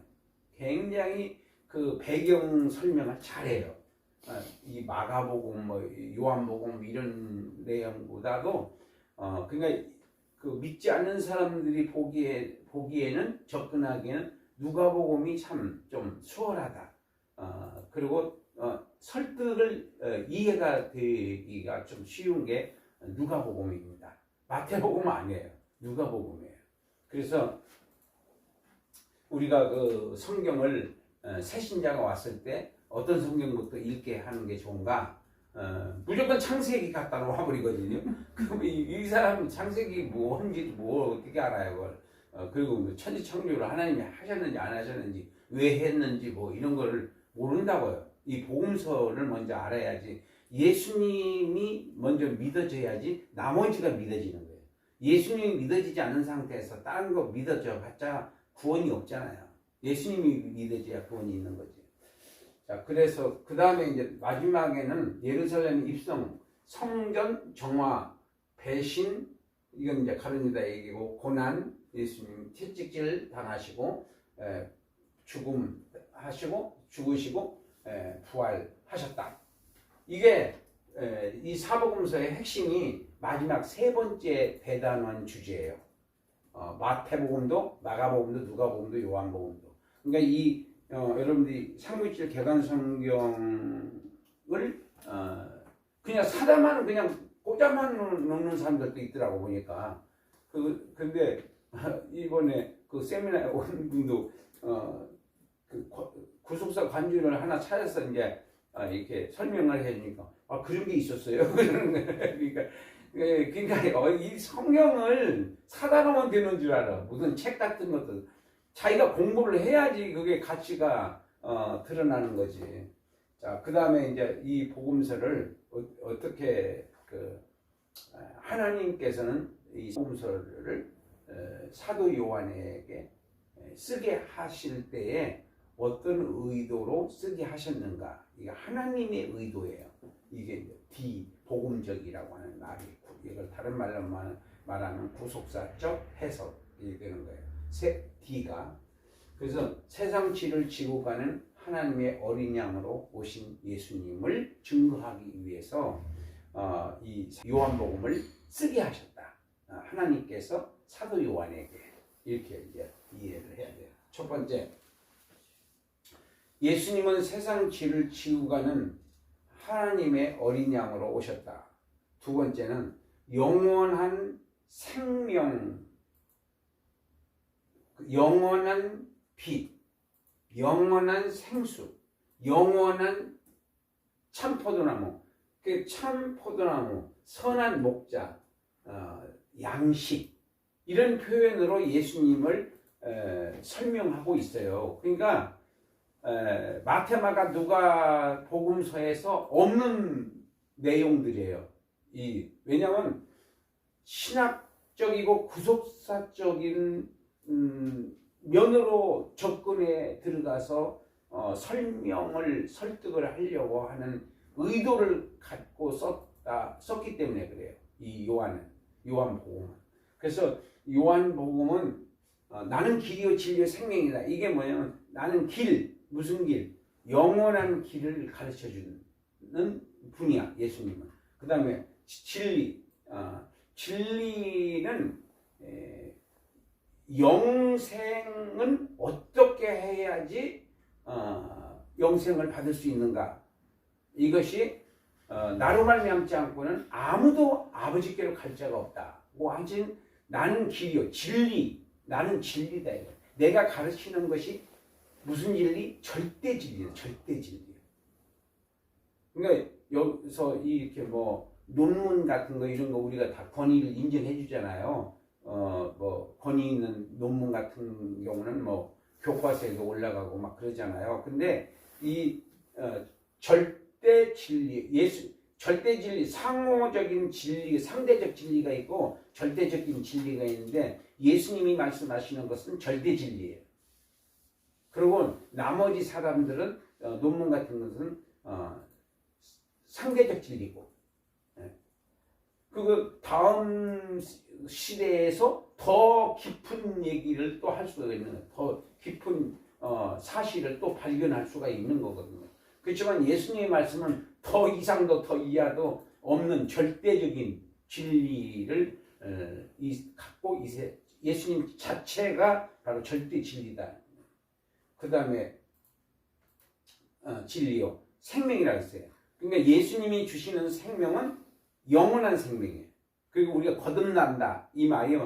굉장히 그 배경 설명을 잘해요. 이 마가복음, 뭐 요한복음 이런 내용보다도 그러니까 그 믿지 않는 사람들이 보기에는 접근하기에는 누가복음이 참 좀 수월하다. 그리고 설득을 이해가 되기가 좀 쉬운 게 누가복음입니다. 마태복음은 아니에요. 누가복음이에요. 그래서 우리가 그 성경을 새신자가 왔을 때 어떤 성경부터 읽게 하는 게 좋은가? 무조건 창세기 갖다 놓아버리거든요. 그럼 이 사람은 창세기 뭔지 뭐 어떻게 알아요, 그걸? 그리고 천지창조를 하나님이 하셨는지 안 하셨는지, 왜 했는지 뭐 이런 거를 모른다고요. 이 복음서를 먼저 알아야지. 예수님이 먼저 믿어져야지 나머지가 믿어지는 거예요. 예수님이 믿어지지 않은 상태에서 다른 거 믿어져 봤자 구원이 없잖아요. 예수님이 믿어져야 구원이 있는 거지. 자, 그래서 그 다음에 이제 마지막에는 예루살렘 입성, 성전 정화, 배신, 이건 이제 가룟유다 얘기고, 고난, 예수님 채찍질 당하시고 죽음하시고 죽으시고 부활하셨다. 이게 이 사복음서의 핵심이 마지막 세 번째 대단원 주제예요. 마태복음도 마가복음도 누가복음도 요한복음도. 그러니까 이 여러분들이 삼국질 개관 성경을 그냥 사다만 그냥 꽂아만 놓는 사람들도 있더라고 보니까. 근데 이번에 그 세미나에 온 분도 그 구속사 관주를 하나 찾아서 이제 이렇게 설명을 해주니까 그런 게 있었어요. 그러니까 이 성경을 사다 놓으면 되는 줄 알아. 무슨 책 같은 것도 자기가 공부를 해야지 그게 가치가 드러나는 거지. 자, 그 다음에 이제 이 복음서를 어떻게 하나님께서는 이 복음서를 사도 요한에게 쓰게 하실 때에 어떤 의도로 쓰게 하셨는가? 이게 하나님의 의도예요. 이게 비복음적이라고 하는 말이 있고, 이걸 다른 말로 말하면 구속사적 해석이 되는 거예요. D가. 그래서 세상 죄를 지고 가는 하나님의 어린 양으로 오신 예수님을 증거하기 위해서 이 요한복음을 쓰게 하셨다. 하나님께서 사도 요한에게 이렇게 이제 이해를 해야 돼요. 첫 번째, 예수님은 세상 죄를 지고 가는 하나님의 어린 양으로 오셨다. 두 번째는 영원한 생명, 영원한 빛, 영원한 생수, 영원한 참포도나무, 그 참포도나무, 선한 목자, 양식, 이런 표현으로 예수님을 설명하고 있어요. 그러니까 마태, 마가, 누가 복음서에서 없는 내용들이에요. 왜냐하면 신학적이고 구속사적인 면으로 접근에 들어가서 설득을 하려고 하는 의도를 갖고 썼기 때문에 그래요. 이 요한복음은. 그래서 요한복음은 나는 길이요 진리요 생명이다. 이게 뭐냐면 나는 무슨 길? 영원한 길을 가르쳐주는 분이야, 예수님은. 그 다음에 진리. 진리는 영생은 어떻게 해야지 영생을 받을 수 있는가? 이것이 나로 말미암지 않고는 아무도 아버지께로 갈 자가 없다고 하신 나는 길이요 진리. 나는 진리다. 내가 가르치는 것이 무슨 진리? 절대 진리예요. 절대 진리. 그러니까 여기서 이렇게 뭐 논문 같은 거 이런 거 우리가 다 권위를 인정해 주잖아요. 뭐 권위 있는 논문 같은 경우는 뭐 교과서에도 올라가고 막 그러잖아요. 근데 이 절대 진리, 절대 진리, 상호적인 진리, 상대적 진리가 있고 절대적인 진리가 있는데 예수님이 말씀하시는 것은 절대 진리예요. 그리고 나머지 사람들은 논문 같은 것은 상대적 진리고, 그 다음 시대에서 더 깊은 얘기를 또 할 수가 있는 거예요. 더 깊은 사실을 또 발견할 수가 있는 거거든요. 그렇지만 예수님의 말씀은 더 이상도 더 이하도 없는 절대적인 진리를 갖고 예수님 자체가 바로 절대 진리다. 그 다음에 진리요 생명이라고 했어요. 그러니까 예수님이 주시는 생명은 영원한 생명이에요. 그리고 우리가 거듭난다 이 말이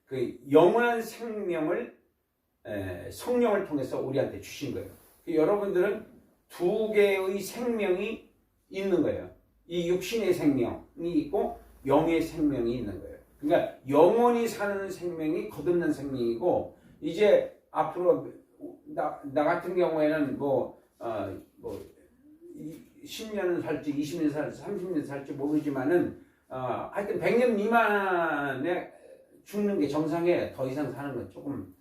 그 영원한 생명을 성령을 통해서 우리한테 주신 거예요. 여러분들은 두 개의 생명이 있는 거예요. 이 육신의 생명이 있고 영의 생명이 있는 거예요. 그러니까 영원히 사는 생명이 거듭난 생명이고, 이제 앞으로 나 같은 경우에는 10년은 살지 20년 살지 30년 살지 모르지만은 하여튼 100년 미만에 죽는 게 정상이에요. 더 이상 사는 건 조금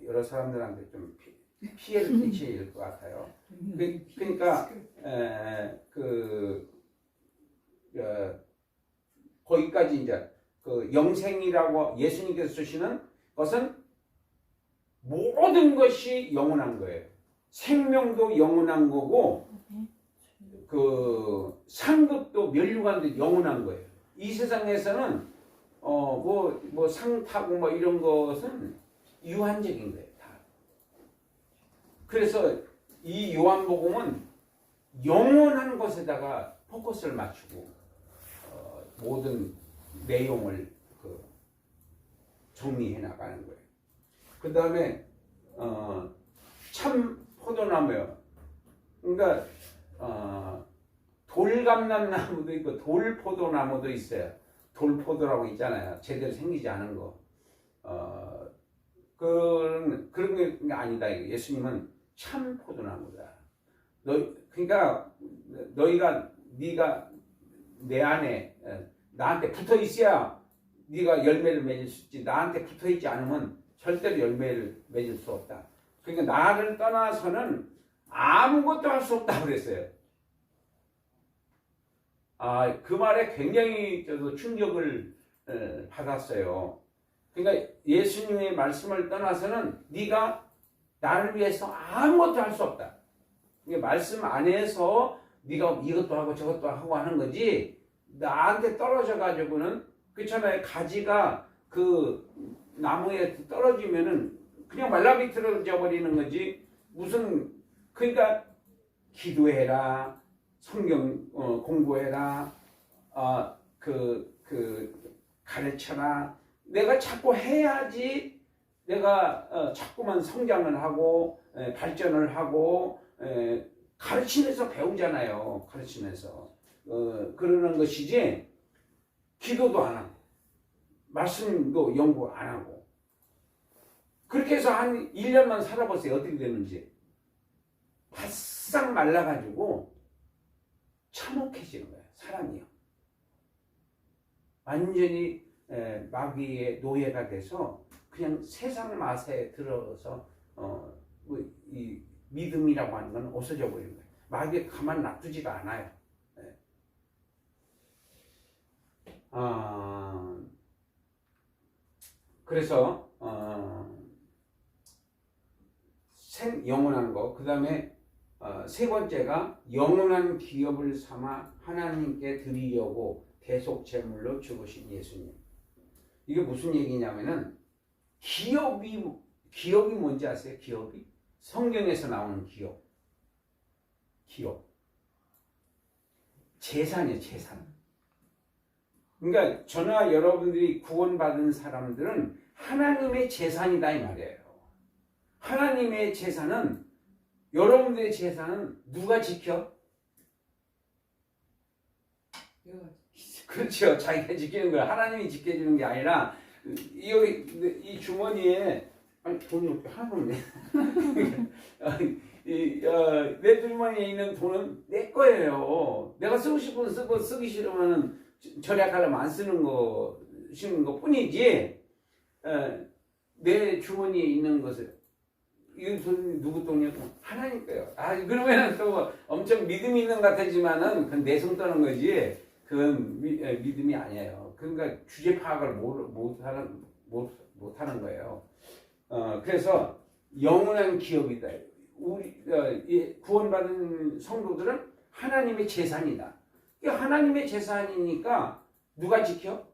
여러 사람들한테 좀 피해를 끼칠 것 같아요. 그러니까 거기까지 이제 그 영생이라고 예수님께서 쓰시는 것은 모든 것이 영원한 거예요. 생명도 영원한 거고, 그 상급도 멸류관도 영원한 거예요. 이 세상에서는 뭐 상 타고 뭐 이런 것은 유한적인 거예요, 다. 그래서 이 요한복음은 영원한 것에다가 포커스를 맞추고 모든 내용을 정리해 나가는 거예요. 그 다음에 참 포도나무요. 그러니까 돌감람나무도 있고 돌포도나무도 있어요. 돌포도라고 있잖아요. 제대로 생기지 않은 거. 그런 게 아니다. 예수님은 참 포도나무다. 그러니까 네가 내 안에 나한테 붙어 있어야 네가 열매를 맺을 수 있지. 나한테 붙어 있지 않으면 절대로 열매를 맺을 수 없다. 그러니까 나를 떠나서는 아무것도 할 수 없다 그랬어요. 그 말에 굉장히 저도 충격을 받았어요. 그러니까 예수님의 말씀을 떠나서는 네가 나를 위해서 아무것도 할 수 없다. 그러니까 말씀 안에서 네가 이것도 하고 저것도 하고 하는 거지, 나한테 떨어져 가지고는, 그렇잖아요. 가지가 그 나무에 떨어지면은 그냥 말라비틀어져 버리는 거지. 그러니까 기도해라, 성경 공부해라, 가르쳐라. 내가 자꾸 해야지 내가 자꾸만 성장을 하고 발전을 하고, 가르치면서 배우잖아요. 가르치면서 그러는 것이지, 기도도 안 하고 말씀도 연구 안 하고 그렇게 해서 한 1년만 살아보세요. 어떻게 되는지. 바싹 말라가지고 참혹해지는 거예요. 사람이요. 완전히 마귀의 노예가 돼서 그냥 세상 맛에 들어서 이 믿음이라고 하는 건 없어져 버리는 거예요. 마귀가 가만 놔두지가 않아요. 그래서 영원한 거, 그 다음에 세 번째가 영원한 기업을 삼아 하나님께 드리려고 대속 제물로 죽으신 예수님. 이게 무슨 얘기냐면은 기업이 뭔지 아세요? 기업이 성경에서 나오는 기업. 재산이에요, 재산. 그러니까 저나 여러분들이 구원받은 사람들은 하나님의 재산이다 이 말이에요. 하나님의 재산은, 여러분들의 재산은 누가 지켜? 그렇죠. 자기가 지키는 거야. 하나님이 지켜주는 게 아니라 이 주머니에 돈이 없게 하나도 없네. 내 주머니에 있는 돈은 내 거예요. 내가 쓰고 싶으면 쓰고 쓰기 싫으면 절약하려면 안 쓰는 것 뿐이지. 내 주머니에 있는 것을 이 돈 누구 돈이야? 하나님 거예요. 그러면은 또 엄청 믿음이 있는 것 같지만은 그건 내 손 떠는 거지. 그건 믿음이 아니에요. 그러니까 주제 파악을 못 하는 거예요. 그래서 영원한 기업이다. 우리 구원받은 성도들은 하나님의 재산이다. 하나님의 재산이니까 누가 지켜?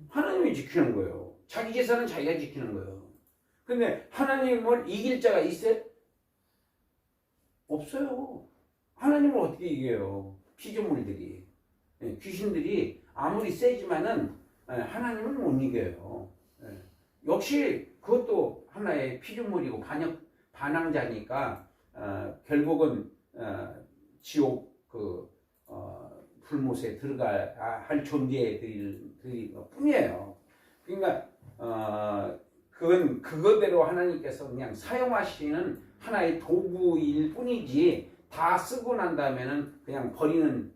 하나님이 지키는 거예요. 자기 재산은 자기가 지키는 거예요. 근데 하나님을 이길 자가 있어요? 없어요. 하나님을 어떻게 이겨요? 피조물들이, 귀신들이 아무리 세지만은 하나님은 못 이겨요. 역시 그것도 하나의 피조물이고 반항자니까 결국은 지옥 불못에 들어가야 할 존재들일 뿐이에요. 그러니까 그건 그거대로 하나님께서 그냥 사용하시는 하나의 도구일 뿐이지 다 쓰고 난 다음에는 그냥 버리는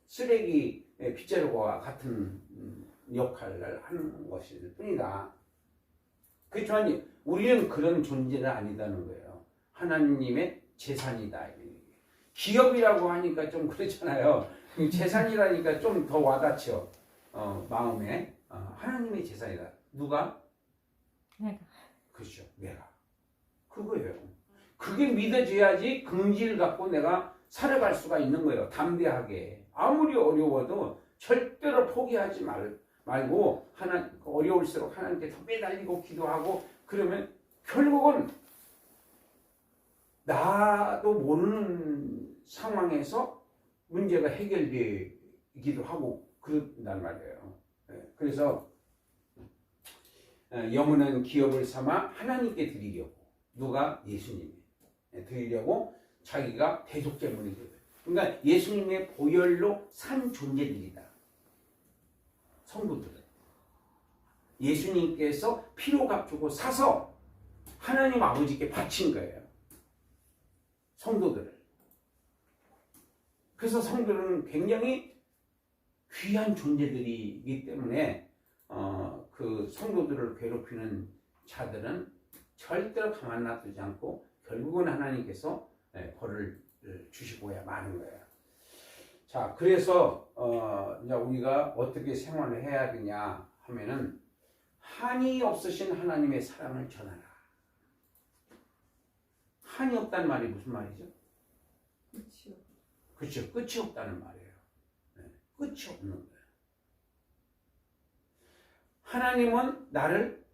쓰레기 빗자루와 같은 역할을 하는 것일 뿐이다. 그렇지만 우리는 그런 존재는 아니다는 거예요. 하나님의 재산이다. 기업이라고 하니까 좀 그렇잖아요. 재산이라니까 좀 더 와닿죠. 마음에. 하나님의 재산이다. 누가? 내가. 그렇죠. 내가. 그거예요. 그게 믿어져야지 긍지를 갖고 내가 살아갈 수가 있는 거예요. 담대하게. 아무리 어려워도 절대로 포기하지 말고 어려울수록 하나님께 더 매달리고 기도하고 그러면 결국은 나도 모르는 상황에서 문제가 해결되기도 하고 그런단 말이에요. 그래서 영원한 기업을 삼아 하나님께 드리려고 누가? 예수님이 드리려고 자기가 대속제물이 되어요. 그러니까 예수님의 보혈로 산 존재들이다. 성도들은 예수님께서 피로 값주고 사서 하나님 아버지께 바친 거예요. 성도들을. 그래서 성도들은 굉장히 귀한 존재들이기 때문에 그 성도들을 괴롭히는 자들은 절대로 가만 놔두지 않고 결국은 하나님께서 벌을 주시고야 마는 거예요. 자, 그래서 이제 우리가 어떻게 생활을 해야 되냐 하면은 한이 없으신 하나님의 사랑을 전하라. 한이 없다는 말이 무슨 말이죠? 그렇죠. 그렇죠. 끝이 없다는 말이에요. 끝이 없는 거예요. 하나님은 나를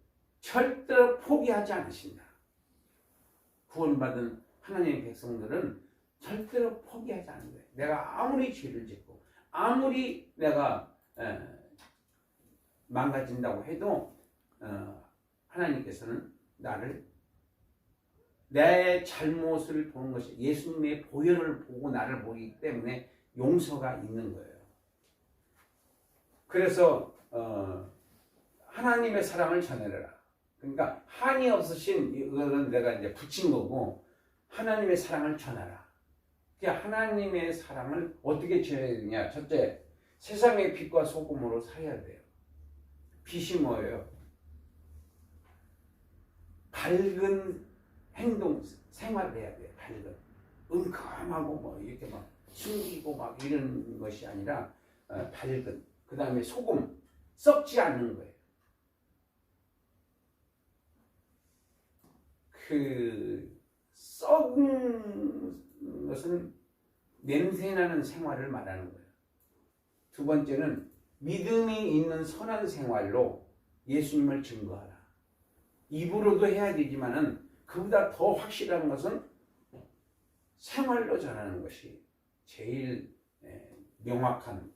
절대로 포기하지 않으신다. 구원받은 하나님의 백성들은 절대로 포기하지 않는 거예요. 내가 아무리 죄를 짓고 아무리 내가 망가진다고 해도 하나님께서는 나를 내 잘못을 보는 것이 예수님의 보혈을 보고 나를 보기 때문에 용서가 있는 거예요. 그래서 하나님의 사랑을 전해라. 그러니까 한이 없으신 이거는 내가 이제 붙인 거고 하나님의 사랑을 전하라. 그러니까 하나님의 사랑을 어떻게 전해야 되냐? 첫째, 세상의 빛과 소금으로 살아야 돼요. 빛이 뭐예요? 밝은 행동, 생활을 해야 돼요. 밝은. 은큼하고 뭐 이렇게 막 숨기고 막 이런 것이 아니라 밝은. 그 다음에 소금, 썩지 않는 거예요. 그 썩은 것은 냄새나는 생활을 말하는 거예요. 두 번째는 믿음이 있는 선한 생활로 예수님을 증거하라. 입으로도 해야 되지만은 그보다 더 확실한 것은 생활로 전하는 것이 제일 명확한.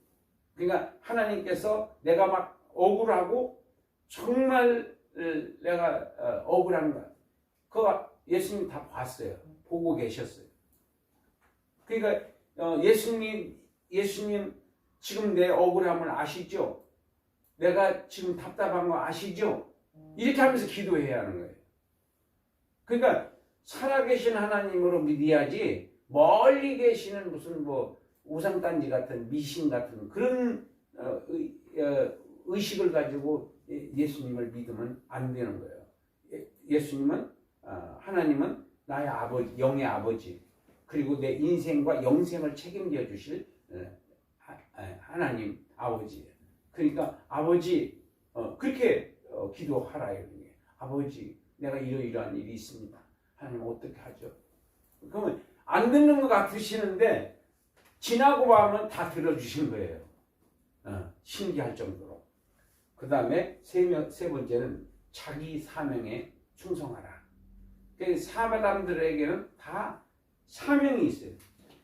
그러니까 하나님께서 내가 막 억울하고 정말 내가 억울한 거야. 그거 예수님 다 봤어요. 보고 계셨어요. 그러니까 예수님 지금 내 억울함을 아시죠? 내가 지금 답답한 거 아시죠? 이렇게 하면서 기도해야 하는 거예요. 그러니까 살아계신 하나님으로 믿어야지 멀리 계시는 무슨 뭐 우상단지 같은 미신 같은 그런 의식을 가지고 예수님을 믿으면 안 되는 거예요. 예수님은 하나님은 나의 아버지, 영의 아버지, 그리고 내 인생과 영생을 책임져 주실 하나님 아버지예요. 그러니까 아버지 그렇게 기도하라요. 아버지, 내가 이러이러한 일이 있습니다. 하나님 어떻게 하죠? 그러면 안 듣는 것 같으시는데 지나고 가면 다 들어주신 거예요. 신기할 정도로. 그 다음에 세 번째는 자기 사명에 충성하라. 사람들에게는 다 사명이 있어요.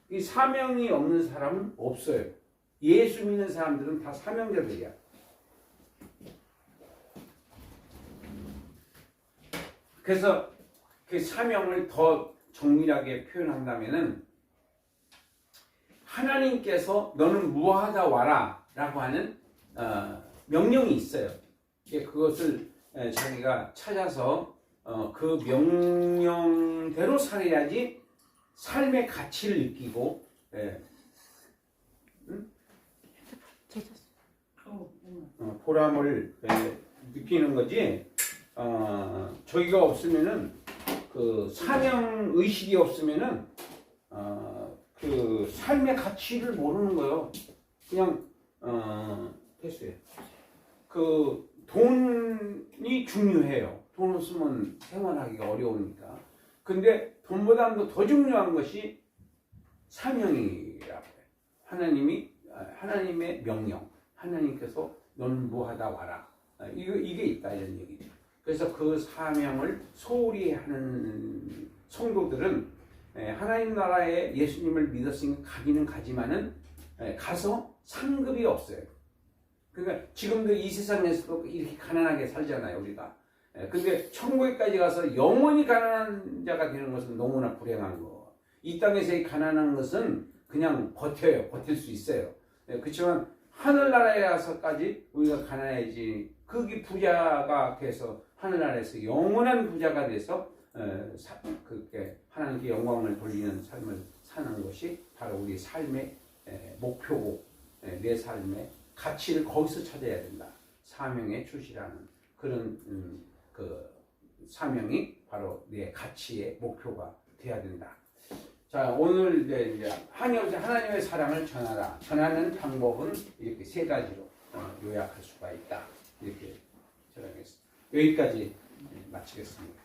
이 사명이 없는 사람은 없어요. 예수 믿는 사람들은 다 사명자들이야. 그래서 그 사명을 더 정밀하게 표현한다면은 하나님께서 너는 무하다 와라 라고 하는 명령이 있어요. 그것을 자기가 찾아서 그 명령대로 살아야지 삶의 가치를 느끼고 보람을 느끼는 거지. 저기가 없으면은 그 사명 의식이 없으면은 그 삶의 가치를 모르는 거예요. 그냥 됐어요. 그 돈이 중요해요. 돈 없으면 생활하기가 어려우니까. 근데 돈보다도 더 중요한 것이 사명이라고 해요. 하나님의 명령. 하나님께서 너는 무하다 와라. 이게 있다 이런 얘기죠. 그래서 그 사명을 소홀히 하는 성도들은 하나님 나라에 예수님을 믿었으니까 가기는 가지만은 가서 상급이 없어요. 그러니까 지금도 이 세상에서도 이렇게 가난하게 살잖아요, 우리가. 근데 천국에까지 가서 영원히 가난한 자가 되는 것은 너무나 불행한 거. 이 땅에서의 가난한 것은 그냥 버틸 수 있어요. 그렇지만 하늘나라에 가서까지 우리가 가난해지, 거기 부자가 돼서 하늘나라에서 영원한 부자가 돼서 그렇게 하나님께 영광을 돌리는 삶을 사는 것이 바로 우리 삶의 목표고, 내 삶의 가치를 거기서 찾아야 된다. 사명에 충실하는 그런 그 사명이 바로 내 가치의 목표가 돼야 된다. 자, 오늘 이제 하나님의 사랑을 전하라. 전하는 방법은 이렇게 세 가지로 요약할 수가 있다. 이렇게 전하겠습니다. 여기까지 마치겠습니다.